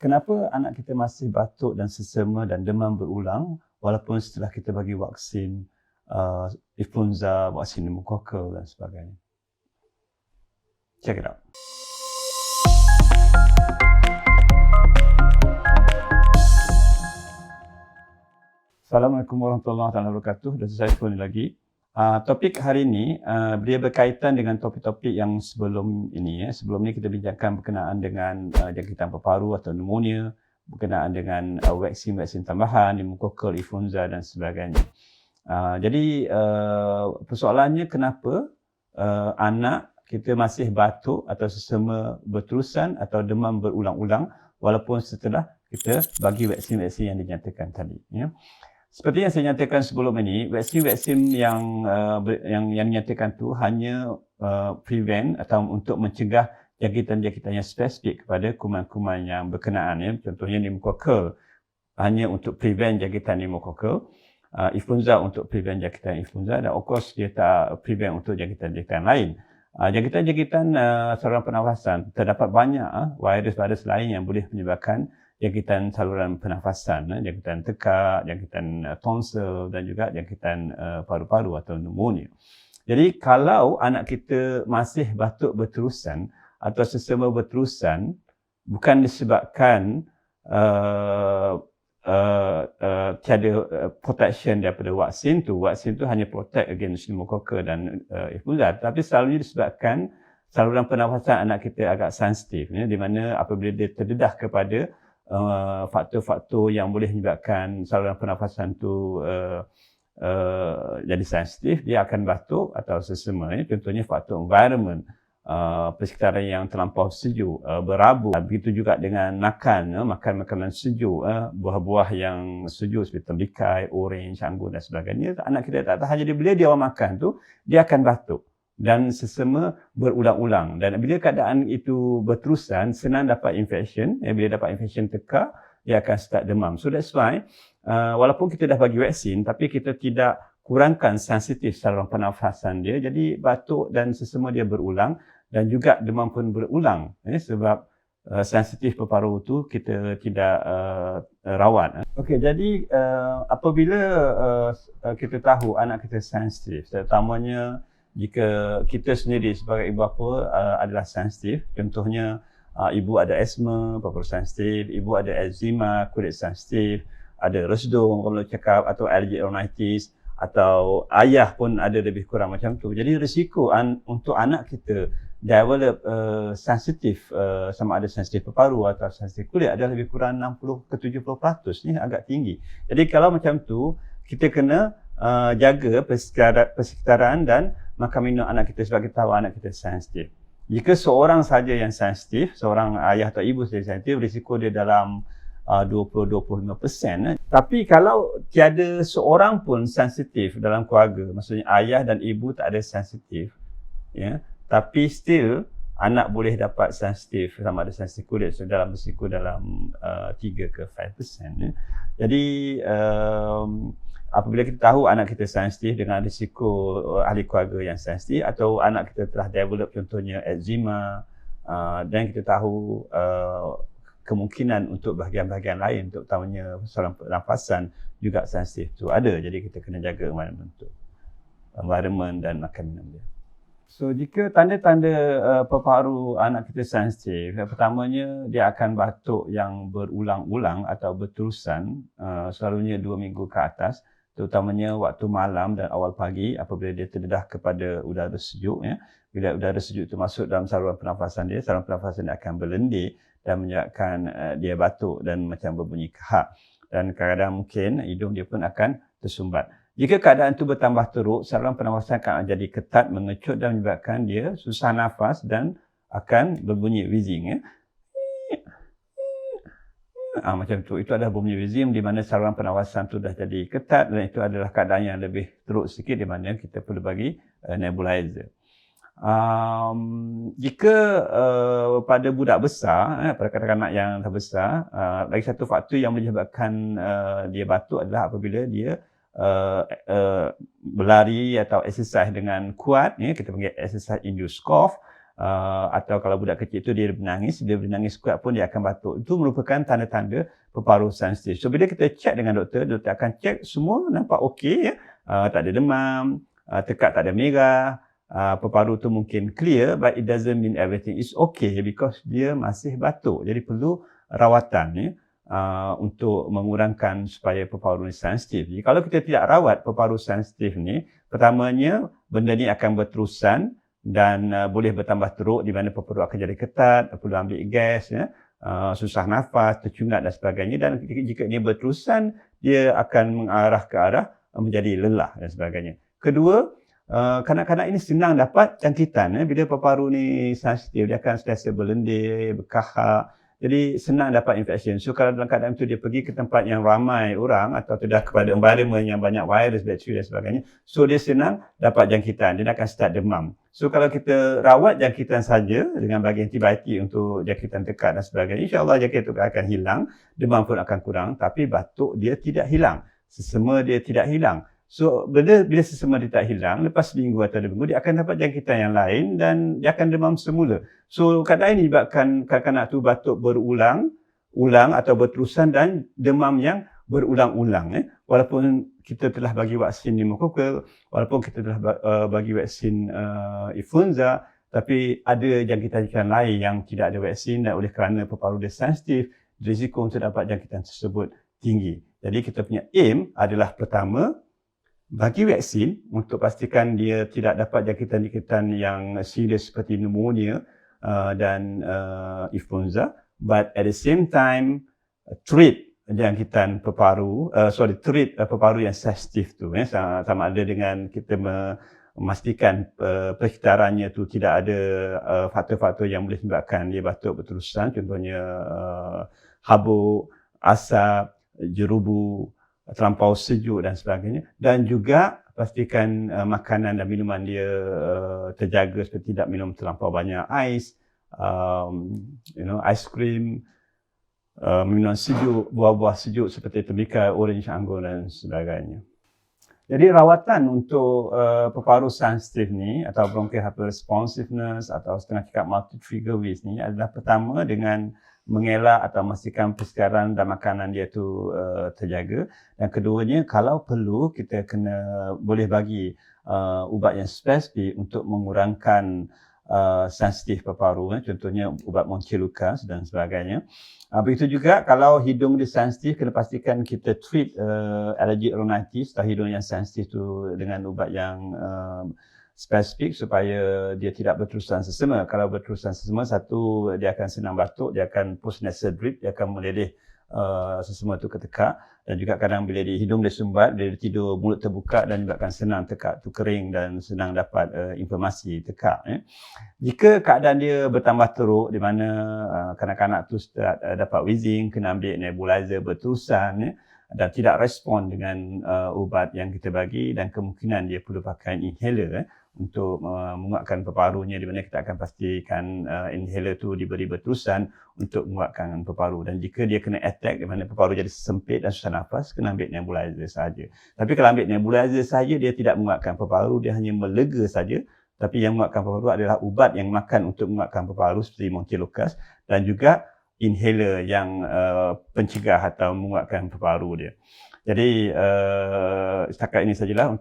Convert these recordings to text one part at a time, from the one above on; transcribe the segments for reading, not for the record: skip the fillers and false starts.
Kenapa anak kita masih batuk dan sesama dan demam berulang walaupun setelah kita bagi vaksin influenza, vaksin pneumokokal dan sebagainya? Check it out. Assalamualaikum warahmatullahi wabarakatuh. Dan saya Funi lagi. Topik hari ini dia berkaitan dengan topik-topik yang sebelum ini. Sebelum ini kita bincangkan berkenaan dengan jangkitan paru-paru atau pneumonia, berkenaan dengan vaksin-vaksin tambahan, pneumokokal, influenza dan sebagainya. Jadi persoalannya kenapa anak kita masih batuk atau sesama berterusan atau demam berulang-ulang walaupun setelah kita bagi vaksin-vaksin yang dinyatakan tadi. Ya. Seperti yang saya nyatakan sebelum ini, vaksin-vaksin yang dinyatakan itu hanya prevent atau untuk mencegah jangkitan-jangkitan yang spesifik kepada kuman-kuman yang berkenaan. Ya. Contohnya pneumokokal hanya untuk prevent jangkitan pneumokokal, influenza untuk prevent jangkitan influenza, dan of course dia tak prevent untuk jangkitan-jangkitan lain. Jangkitan-jangkitan saluran pernafasan, terdapat banyak virus-virus lain yang boleh menyebabkan jangkitan saluran pernafasan, jangkitan tekak, jangkitan tonsil dan juga jangkitan paru-paru atau pneumonia. Jadi kalau anak kita masih batuk berterusan atau sesama berterusan bukan disebabkan tiada protection daripada vaksin tu hanya protect against pneumokokal dan influenza, tapi selalunya disebabkan saluran pernafasan anak kita agak sensitif, di mana apabila dia terdedah kepada faktor-faktor yang boleh menyebabkan saluran pernafasan tu jadi sensitif, dia akan batuk atau sesama. Contohnya faktor environment, persekitaran yang terlampau sejuk, berabuk. Begitu juga dengan makan makanan sejuk, buah-buah yang sejuk seperti tembikai, orange, anggur dan sebagainya. Anak kita tak tahan, jadi bila dia orang makan tu, dia akan batuk dan sesama berulang-ulang. Dan bila keadaan itu berterusan, senang dapat infection. Bila dapat infection tekak, dia akan start demam. So that's why, walaupun kita dah bagi vaksin, tapi kita tidak kurangkan sensitif saluran pernafasan dia. Jadi batuk dan sesama dia berulang dan juga demam pun berulang. Sebab sensitif paru-paru tu kita tidak rawat. Okey, jadi apabila kita tahu anak kita sensitif, terutamanya jika kita sendiri sebagai ibu bapa adalah sensitif, contohnya ibu ada asma, paru-paru sensitif, ibu ada eczema, kulit sensitif, ada resdung, orang cakap, atau allergic rhinitis, atau ayah pun ada lebih kurang macam tu. Jadi risiko untuk anak kita develop sensitif, sama ada sensitif paru-paru atau sensitif kulit adalah lebih kurang 60 ke 70%. Ni agak tinggi. Jadi kalau macam tu, kita kena jaga persekitaran dan makan minum anak kita sebab kita tahu anak kita sensitif. Jika seorang saja yang sensitif, seorang ayah atau ibu saja sensitif, risiko dia dalam 20-25%. Tapi kalau tiada seorang pun sensitif dalam keluarga, maksudnya ayah dan ibu tak ada sensitif, tapi still anak boleh dapat sensitif, sama ada sensitif kulit, so dalam risiko dalam 3 ke 5%. Jadi apabila kita tahu anak kita sensitif dengan risiko ahli keluarga yang sensitif, atau anak kita telah develop contohnya eczema, dan kita tahu kemungkinan untuk bahagian-bahagian lain, terutamanya saluran pernafasan juga sensitif tu ada. Jadi kita kena jaga environment dan makan minum dia. So jika tanda-tanda paru-paru anak kita sensitif, pertamanya dia akan batuk yang berulang-ulang atau berterusan, selalunya 2 minggu ke atas, terutamanya waktu malam dan awal pagi apabila dia terdedah kepada udara sejuk. Bila udara sejuk itu masuk dalam saluran pernafasan dia akan berlendir dan menyebabkan dia batuk dan macam berbunyi kahak. Dan kadang-kadang mungkin hidung dia pun akan tersumbat. Jika keadaan itu bertambah teruk, saluran pernafasan akan jadi ketat, mengecut dan menyebabkan dia susah nafas dan akan berbunyi wheezing. Macam tu. Itu adalah bunyi wheezing di mana saluran pernafasan itu dah jadi ketat, dan itu adalah keadaan yang lebih teruk sikit di mana kita perlu bagi nebulizer. Jika pada budak besar, pada kanak-kanak yang dah besar, lagi satu faktor yang menyebabkan dia batuk adalah apabila dia berlari atau exercise dengan kuat, kita panggil exercise induced cough, atau kalau budak kecil itu dia menangis kuat pun dia akan batuk. Itu merupakan tanda-tanda peparuh sensitif. So bila kita cek dengan doktor akan cek semua nampak okey ya. Tak ada demam, tekak tak ada merah, peparuh tu mungkin clear, but it doesn't mean everything is okay because dia masih batuk. Jadi perlu rawatan ya, untuk mengurangkan supaya peparuh ni sensitif. Jadi kalau kita tidak rawat peparuh sensitif ni, pertamanya benda ni akan berterusan dan boleh bertambah teruk di mana peparuh akan jadi ketat, perlu ambil gas ya, susah nafas, tercungat dan sebagainya, dan jika dia berterusan dia akan mengarah ke arah menjadi lelah dan sebagainya. Kedua, kanak-kanak ini senang dapat jangkitan bila peparuh ni sensitif, dia akan sentiasa berlendir, berkahak. Jadi senang dapat infection. So kalau dalam keadaan itu dia pergi ke tempat yang ramai orang atau tidak kepada environment yang banyak virus, bakteri dan sebagainya, so dia senang dapat jangkitan, dia akan start demam. So kalau kita rawat jangkitan saja dengan bagi antibiotik untuk jangkitan tekak dan sebagainya, insya-Allah jangkitan itu akan hilang, demam pun akan kurang, tapi batuk dia tidak hilang. Sesama dia tidak hilang. So, bila sesama dia tak hilang, lepas seminggu atau 2 minggu, dia akan dapat jangkitan yang lain dan dia akan demam semula. So, keadaan ini menyebabkan kanak-kanak tu batuk berulang atau berterusan dan demam yang berulang-ulang. Walaupun kita telah bagi vaksin pneumokokal, walaupun kita telah bagi vaksin influenza, tapi ada jangkitan-jangkitan lain yang tidak ada vaksin dan oleh kerana peparuh dia sensitif, risiko untuk dapat jangkitan tersebut tinggi. Jadi kita punya aim adalah pertama, bagi vaksin untuk pastikan dia tidak dapat jangkitan-jangkitan yang serius seperti pneumonia dan influenza, but at the same time treat jangkitan peparuh, treat peparuh yang sensitif tu, sama ada dengan kita memastikan persekitarannya tu tidak ada faktor-faktor yang boleh menyebabkan dia batuk berterusan, contohnya habuk, asap, jerubu, terlampau sejuk dan sebagainya, dan juga pastikan makanan dan minuman dia terjaga seperti tidak minum terlampau banyak ais, aiskrim, minuman sejuk, buah-buah sejuk seperti tembikar, orange, anggur dan sebagainya. Jadi rawatan untuk peparuh sensitif ni atau bronchial hyperresponsiveness atau setengah cakap multi-trigger wastes ni adalah pertama dengan mengelak atau memastikan persekitaran dan makanan dia tu terjaga, dan keduanya kalau perlu kita boleh bagi ubat yang spesifik untuk mengurangkan sensitif peparuh, contohnya ubat Montelukast dan sebagainya. Begitu juga kalau hidung dia sensitif, kena pastikan kita treat allergic rhinitis atau hidung yang sensitif tu dengan ubat yang spesifik supaya dia tidak berterusan sesama. Kalau berterusan sesama, satu, dia akan senang batuk, dia akan postnasal drip, dia akan meleleh sesama tu ke tekak, dan juga kadang bila di hidung dia sumbat, bila dia tidur mulut terbuka dan juga akan senang tekak tu kering dan senang dapat inflamasi tekak. Jika keadaan dia bertambah teruk di mana kanak-kanak tu dapat wheezing, kena ambil nebulizer berterusan dan tidak respon dengan ubat yang kita bagi, dan kemungkinan dia perlu pakai inhaler untuk menguatkan peparuhnya, di mana kita akan pastikan inhaler tu diberi berterusan untuk menguatkan peparuh. Dan jika dia kena attack di mana peparuh jadi sempit dan susah nafas, kena ambil nebulizer saja. Tapi kalau ambil nebulizer saja, dia tidak menguatkan peparuh, dia hanya melega saja. Tapi yang menguatkan peparuh adalah ubat yang makan untuk menguatkan peparuh seperti Montelukast, dan juga inhaler yang pencegah atau menguatkan peparuh dia. Jadi setakat ini sajalah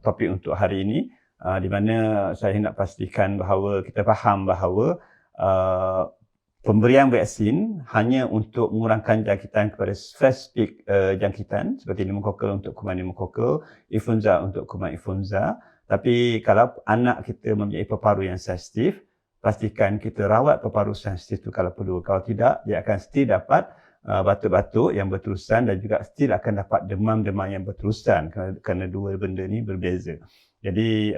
topik untuk hari ini, di mana saya nak pastikan bahawa kita faham bahawa pemberian vaksin hanya untuk mengurangkan jangkitan kepada spesifik jangkitan seperti pneumokokal untuk kuman pneumokokal, influenza untuk kuman influenza. Tapi kalau anak kita mempunyai peparuh yang sensitif, pastikan kita rawat peparuh sensitif itu kalau perlu. Kalau tidak, dia akan still dapat batuk-batuk yang berterusan dan juga still akan dapat demam-demam yang berterusan kerana dua benda ni berbeza. Jadi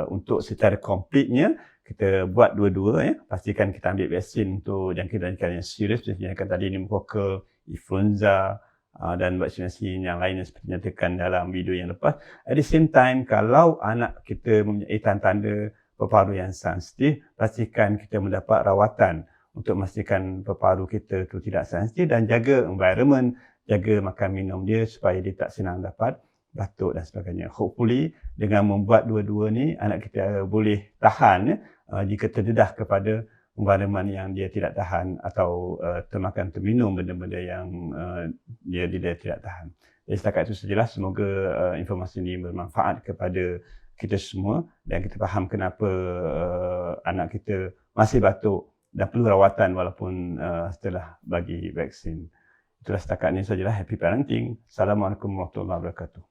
untuk secara komplitnya kita buat dua-dua, pastikan kita ambil vaksin untuk jangkitan-jangkitan yang serius, seperti yang tadi pneumokokal, influenza dan vaksinasi yang lain yang seperti nyatakan dalam video yang lepas. At the same time, kalau anak kita mempunyai tanda-tanda peparuh yang sensitif, pastikan kita mendapat rawatan untuk memastikan peparuh kita tu tidak sensitif, dan jaga environment, jaga makan minum dia supaya dia tak senang dapat batuk dan sebagainya. Hopefully dengan membuat dua-dua ni, anak kita boleh tahan jika terdedah kepada environment yang dia tidak tahan atau termakan terminum benda-benda yang dia tidak tahan. Jadi setakat itu sajalah. Semoga informasi ini bermanfaat kepada kita semua dan kita faham kenapa anak kita masih batuk dan perlu rawatan walaupun setelah bagi vaksin. Itulah setakat ini sajalah. Happy parenting. Assalamualaikum warahmatullahi wabarakatuh.